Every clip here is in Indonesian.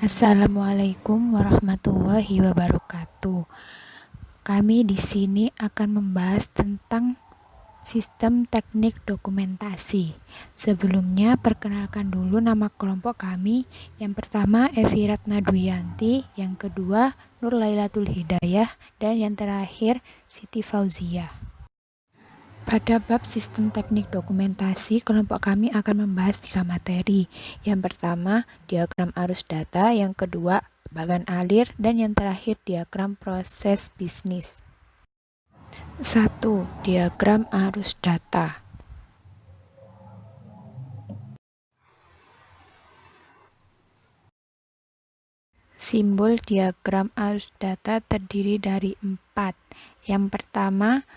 Assalamualaikum warahmatullahi wabarakatuh. Kami di sini akan membahas tentang sistem teknik dokumentasi. Sebelumnya, perkenalkan dulu nama kelompok kami. Yang pertama, Evi Ratna Duyanti. Yang kedua, Nur Lailatul Hidayah. Dan yang terakhir, Siti Fauzia. Pada bab sistem teknik dokumentasi, kelompok kami akan membahas 3 materi. Yang pertama, diagram arus data, yang kedua, bagan alir, dan yang terakhir, diagram proses bisnis. 1. Diagram arus data. Simbol diagram arus data terdiri dari 4. Yang pertama,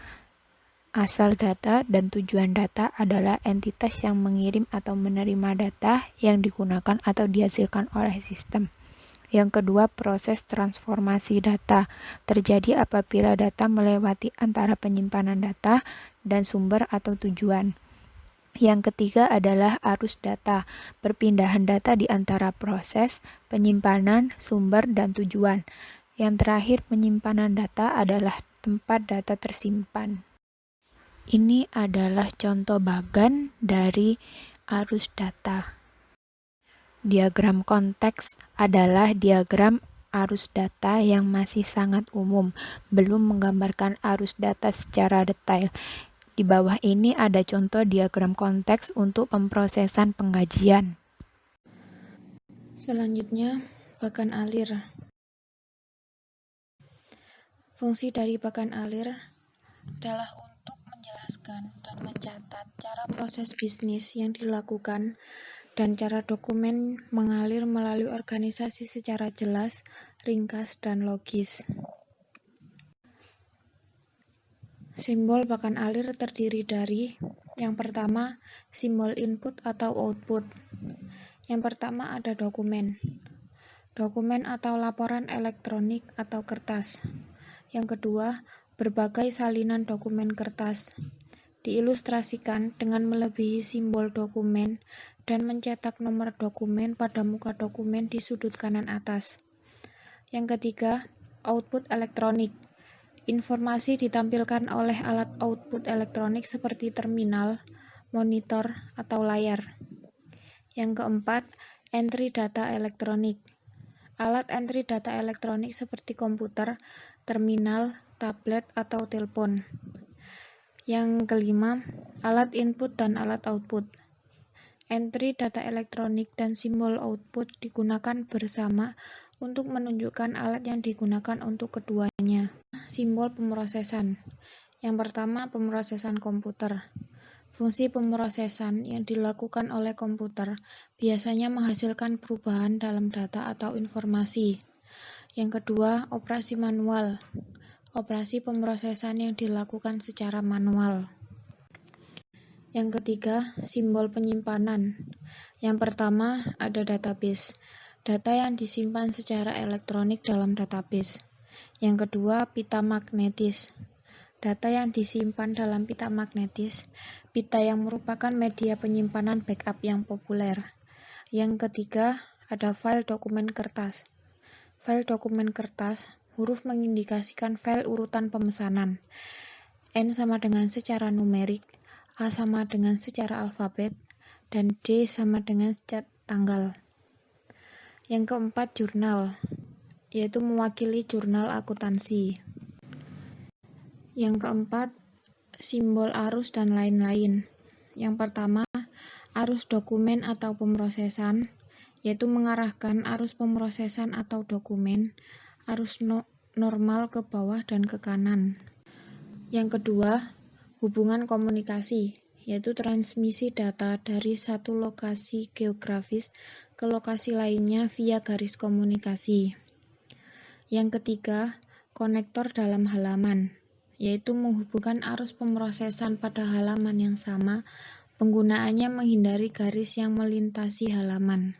asal data dan tujuan data adalah entitas yang mengirim atau menerima data yang digunakan atau dihasilkan oleh sistem. Yang kedua, proses transformasi data terjadi apabila data melewati antara penyimpanan data dan sumber atau tujuan. Yang ketiga adalah arus data, perpindahan data di antara proses, penyimpanan, sumber, dan tujuan. Yang terakhir, penyimpanan data adalah tempat data tersimpan. Ini adalah contoh bagan dari arus data. Diagram konteks adalah diagram arus data yang masih sangat umum, belum menggambarkan arus data secara detail. Di bawah ini ada contoh diagram konteks untuk pemrosesan pengkajian. Selanjutnya, bagan alir. Fungsi dari bagan alir adalah untuk menjelaskan dan mencatat cara proses bisnis yang dilakukan dan cara dokumen mengalir melalui organisasi secara jelas, ringkas, dan logis. Simbol bagan alir terdiri dari yang pertama, simbol input atau output. Yang pertama ada dokumen. Dokumen atau laporan elektronik atau kertas. Yang kedua, berbagai salinan dokumen kertas. Diilustrasikan dengan melebihi simbol dokumen dan mencetak nomor dokumen pada muka dokumen di sudut kanan atas. Yang ketiga, output elektronik. Informasi ditampilkan oleh alat output elektronik seperti terminal, monitor, atau layar. Yang keempat, entry data elektronik. Alat entry data elektronik seperti komputer, terminal, tablet, atau telepon. Yang kelima, alat input dan alat output. Entry data elektronik dan simbol output digunakan bersama untuk menunjukkan alat yang digunakan untuk keduanya. Simbol pemrosesan. Yang pertama, pemrosesan komputer. Fungsi pemrosesan yang dilakukan oleh komputer biasanya menghasilkan perubahan dalam data atau informasi. Yang kedua, operasi manual. Operasi pemrosesan yang dilakukan secara manual. Yang ketiga, simbol penyimpanan. Yang pertama, ada database. Data yang disimpan secara elektronik dalam database. Yang kedua, pita magnetis. Data yang disimpan dalam pita magnetis. Pita yang merupakan media penyimpanan backup yang populer. Yang ketiga, ada file dokumen kertas. File dokumen kertas, huruf mengindikasikan file urutan pemesanan. N sama dengan secara numerik, A sama dengan secara alfabet, dan D sama dengan secara tanggal. Yang keempat, jurnal, yaitu mewakili jurnal akuntansi. Yang keempat, simbol arus dan lain-lain. Yang pertama, arus dokumen atau pemrosesan, yaitu mengarahkan arus pemrosesan atau dokumen, arus normal ke bawah dan ke kanan. Yang kedua, hubungan komunikasi, yaitu transmisi data dari satu lokasi geografis ke lokasi lainnya via garis komunikasi. Yang ketiga, konektor dalam halaman, yaitu menghubungkan arus pemrosesan pada halaman yang sama, penggunaannya menghindari garis yang melintasi halaman.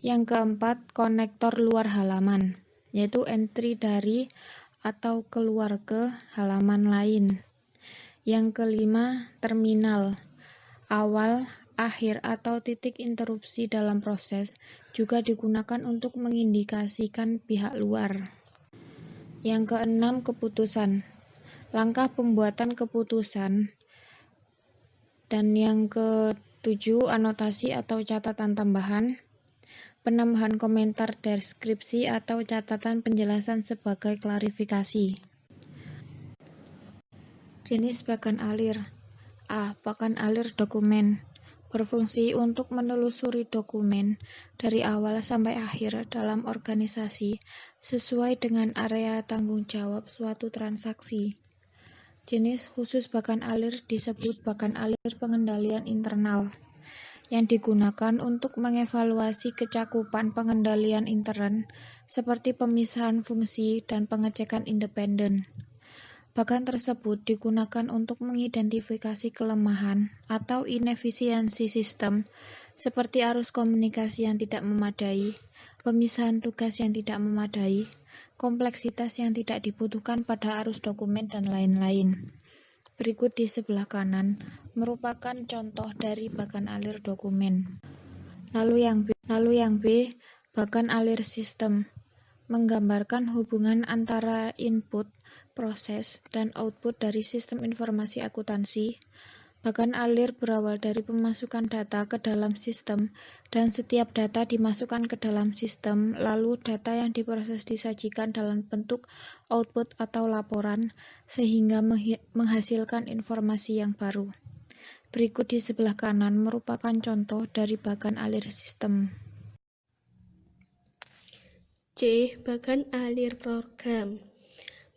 Yang keempat, konektor luar halaman, yaitu entry dari atau keluar ke halaman lain. Yang kelima, terminal, awal akhir atau titik interupsi dalam proses juga digunakan untuk mengindikasikan pihak luar. Yang keenam, keputusan. Langkah pembuatan keputusan. Dan yang ketujuh, anotasi atau catatan tambahan. Penambahan komentar deskripsi atau catatan penjelasan sebagai klarifikasi. Jenis bagan alir. A. Bagan alir dokumen. Berfungsi untuk menelusuri dokumen dari awal sampai akhir dalam organisasi sesuai dengan area tanggung jawab suatu transaksi. Jenis khusus bagan alir disebut bagan alir pengendalian internal, yang digunakan untuk mengevaluasi kecakupan pengendalian intern seperti pemisahan fungsi dan pengecekan independen. Bagan tersebut digunakan untuk mengidentifikasi kelemahan atau inefisiensi sistem seperti arus komunikasi yang tidak memadai, pemisahan tugas yang tidak memadai, kompleksitas yang tidak dibutuhkan pada arus dokumen, dan lain-lain. Berikut di sebelah kanan merupakan contoh dari bagan alir dokumen. Lalu yang B, bagan alir sistem, menggambarkan hubungan antara input, proses, dan output dari sistem informasi akuntansi. Bagan alir berawal dari pemasukan data ke dalam sistem, dan setiap data dimasukkan ke dalam sistem, lalu data yang diproses disajikan dalam bentuk output atau laporan, sehingga menghasilkan informasi yang baru. Berikut di sebelah kanan merupakan contoh dari bagan alir sistem. C. Bagan alir program,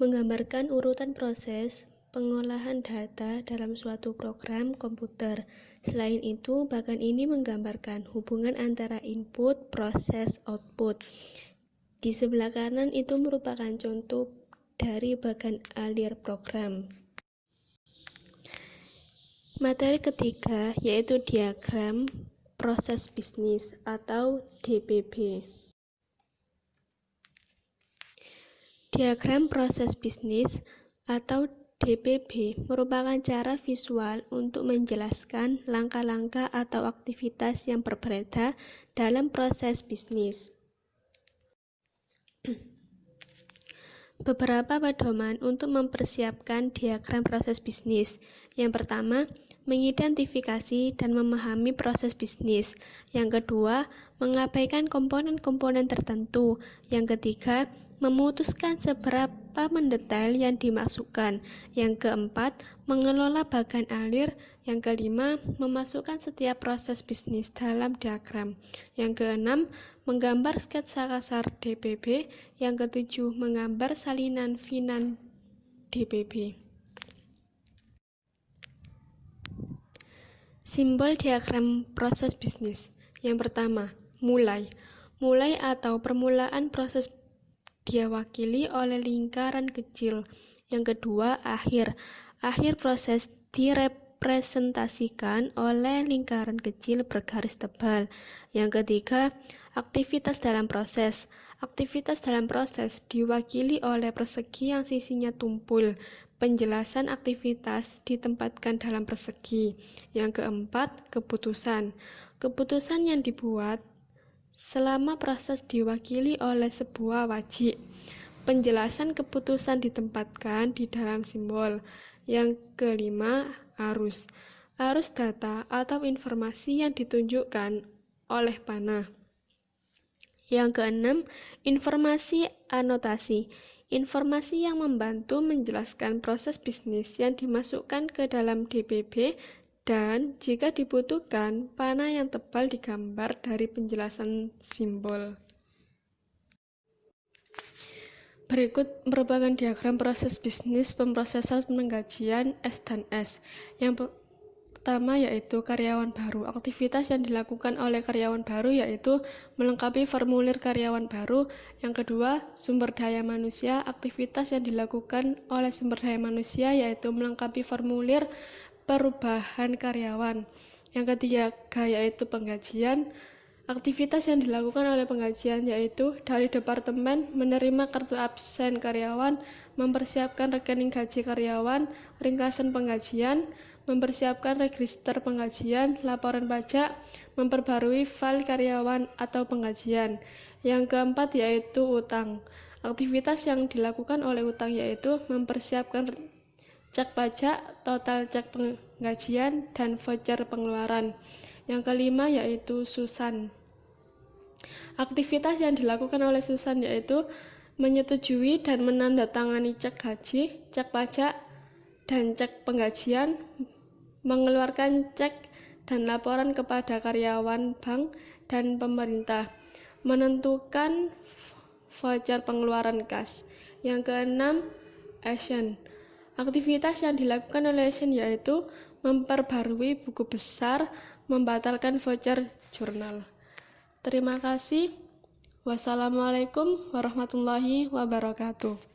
menggambarkan urutan proses pengolahan data dalam suatu program komputer. Selain itu, bagan ini menggambarkan hubungan antara input, proses, output. Di sebelah kanan itu merupakan contoh dari bagan alir program. Materi ketiga yaitu diagram proses bisnis atau DPB. Diagram proses bisnis atau DPB merupakan cara visual untuk menjelaskan langkah-langkah atau aktivitas yang berbeda dalam proses bisnis. Beberapa pedoman untuk mempersiapkan diagram proses bisnis. Yang pertama, mengidentifikasi dan memahami proses bisnis. Yang kedua, mengabaikan komponen-komponen tertentu. Yang ketiga, memutuskan seberapa mendetail yang dimasukkan. Yang keempat, mengelola bagan alir. Yang kelima, memasukkan setiap proses bisnis dalam diagram. Yang keenam, menggambar sketsa kasar DPB. Yang ketujuh, menggambar salinan finan DPB. Simbol diagram proses bisnis. Yang pertama, mulai. Mulai atau permulaan proses diwakili oleh lingkaran kecil. Yang kedua, akhir. Akhir proses direpresentasikan oleh lingkaran kecil bergaris tebal. Yang ketiga, aktivitas dalam proses. Aktivitas dalam proses diwakili oleh persegi yang sisinya tumpul. Penjelasan aktivitas ditempatkan dalam persegi. Yang keempat, keputusan. Keputusan yang dibuat selama proses diwakili oleh sebuah wajib. Penjelasan keputusan ditempatkan di dalam simbol. Yang kelima, arus. Arus data atau informasi yang ditunjukkan oleh panah. Yang keenam, informasi anotasi. Informasi yang membantu menjelaskan proses bisnis yang dimasukkan ke dalam DPB, dan jika dibutuhkan, panah yang tebal digambar dari penjelasan simbol. Berikut merupakan diagram proses bisnis pemrosesan penggajian S dan S. Yang pertama yaitu karyawan baru. Aktivitas yang dilakukan oleh karyawan baru yaitu melengkapi formulir karyawan baru. Yang kedua, sumber daya manusia. Aktivitas yang dilakukan oleh sumber daya manusia yaitu melengkapi formulir perubahan karyawan. Yang ketiga yaitu penggajian. Aktivitas yang dilakukan oleh penggajian yaitu dari departemen menerima kartu absen karyawan, mempersiapkan rekening gaji karyawan, ringkasan penggajian, mempersiapkan register penggajian, laporan pajak, memperbarui file karyawan atau penggajian. Yang keempat yaitu utang. Aktivitas yang dilakukan oleh utang yaitu mempersiapkan cek pajak, total cek penggajian, dan voucher pengeluaran. Yang kelima yaitu Susan. Aktivitas yang dilakukan oleh Susan yaitu menyetujui dan menandatangani cek gaji, cek pajak, dan cek penggajian, mengeluarkan cek dan laporan kepada karyawan bank dan pemerintah, menentukan voucher pengeluaran kas. Yang keenam, action. Aktivitas yang dilakukan oleh action yaitu memperbarui buku besar, membatalkan voucher jurnal. Terima kasih. Wassalamualaikum warahmatullahi wabarakatuh.